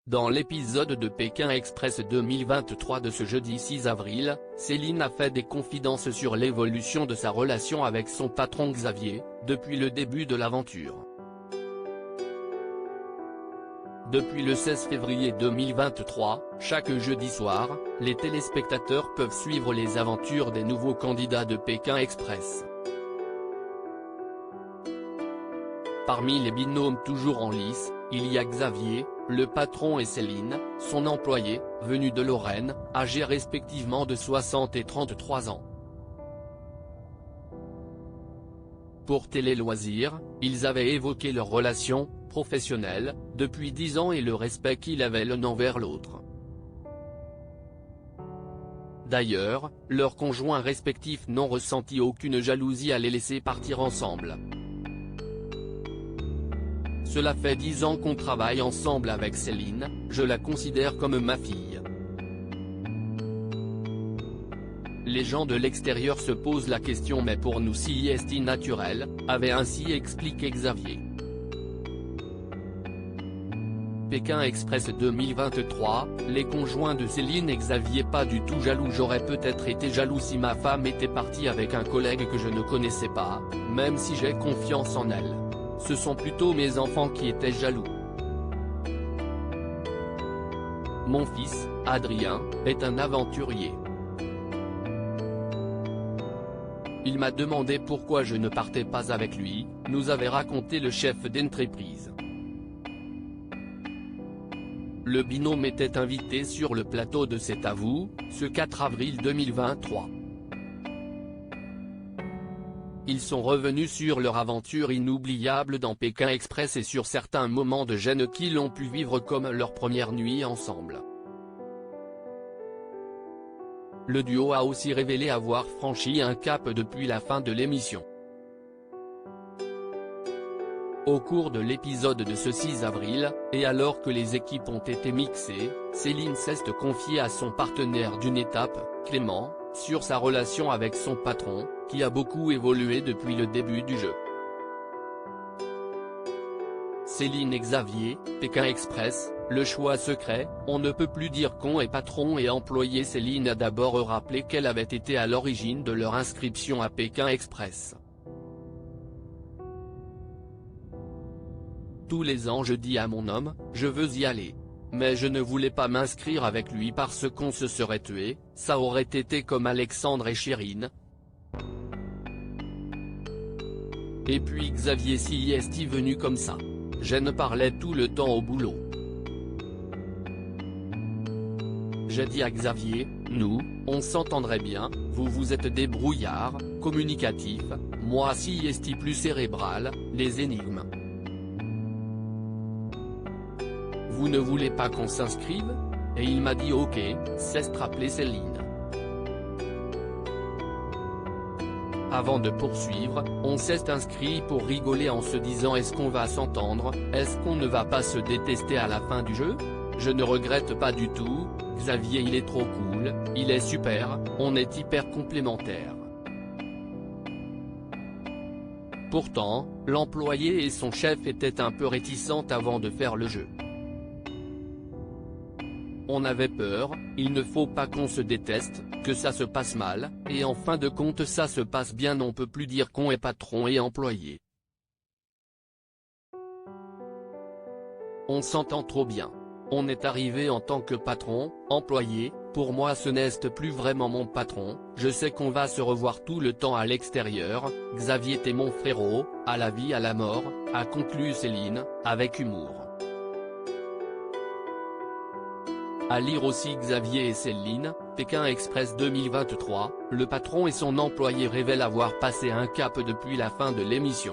Dans l'épisode de Pékin Express 2023 de ce jeudi 6 avril, Céline a fait des confidences sur l'évolution de sa relation avec son patron Xavier, depuis le début de l'aventure. Depuis le 16 février 2023, chaque jeudi soir, les téléspectateurs peuvent suivre les aventures des nouveaux candidats de Pékin Express. Parmi les binômes toujours en lice, il y a Xavier, le patron, et Céline, son employé, venus de Lorraine, âgés respectivement de 60 et 33 ans. Pour Télé Loisirs, ils avaient évoqué leur relation professionnelle depuis 10 ans et le respect qu'ils avaient l'un envers l'autre. D'ailleurs, leurs conjoints respectifs n'ont ressenti aucune jalousie à les laisser partir ensemble. Cela fait 10 ans qu'on travaille ensemble avec Céline, je la considère comme ma fille. Les gens de l'extérieur se posent la question, mais pour nous c'est naturel, avait ainsi expliqué Xavier. Pékin Express 2023, les conjoints de Céline et Xavier pas du tout jaloux. J'aurais peut-être été jaloux si ma femme était partie avec un collègue que je ne connaissais pas, même si j'ai confiance en elle. Ce sont plutôt mes enfants qui étaient jaloux. Mon fils, Adrien, est un aventurier. Il m'a demandé pourquoi je ne partais pas avec lui, nous avait raconté le chef d'entreprise. Le binôme était invité sur le plateau de C'est à vous, ce 4 avril 2023. Ils sont revenus sur leur aventure inoubliable dans Pékin Express et sur certains moments de gêne qu'ils ont pu vivre comme leur première nuit ensemble. Le duo a aussi révélé avoir franchi un cap depuis la fin de l'émission. Au cours de l'épisode de ce 6 avril, et alors que les équipes ont été mixées, Céline s'est confiée à son partenaire d'une étape, Clément, sur sa relation avec son patron, qui a beaucoup évolué depuis le début du jeu. Céline et Xavier, Pékin Express, le choix secret, on ne peut plus dire qu'on est patron et employé. Céline a d'abord rappelé quelle avait été à l'origine de leur inscription à Pékin Express. Tous les ans je dis à mon homme, je veux y aller. Mais je ne voulais pas m'inscrire avec lui parce qu'on se serait tué, ça aurait été comme Alexandre et Chérine. Et puis Xavier s'y est venu comme ça. Je ne parlais tout le temps au boulot. J'ai dit à Xavier, nous, on s'entendrait bien, vous êtes débrouillard, communicatif, moi si est plus cérébral, les énigmes. Vous ne voulez pas qu'on s'inscrive? Et il m'a dit ok, c'est rappelé Céline. Avant de poursuivre, on s'est inscrit pour rigoler en se disant est-ce qu'on va s'entendre, est-ce qu'on ne va pas se détester à la fin du jeu? Je ne regrette pas du tout, Xavier il est trop cool, il est super, on est hyper complémentaires. Pourtant, l'employé et son chef étaient un peu réticents avant de faire le jeu. On avait peur, il ne faut pas qu'on se déteste, que ça se passe mal, et en fin de compte ça se passe bien. On peut plus dire qu'on est patron et employé. On s'entend trop bien. On est arrivé en tant que patron, employé, pour moi ce n'est plus vraiment mon patron, je sais qu'on va se revoir tout le temps à l'extérieur, Xavier t'es mon frérot, à la vie à la mort, a conclu Céline, avec humour. À lire aussi Xavier et Céline, Pékin Express 2023, le patron et son employé révèlent avoir passé un cap depuis la fin de l'émission.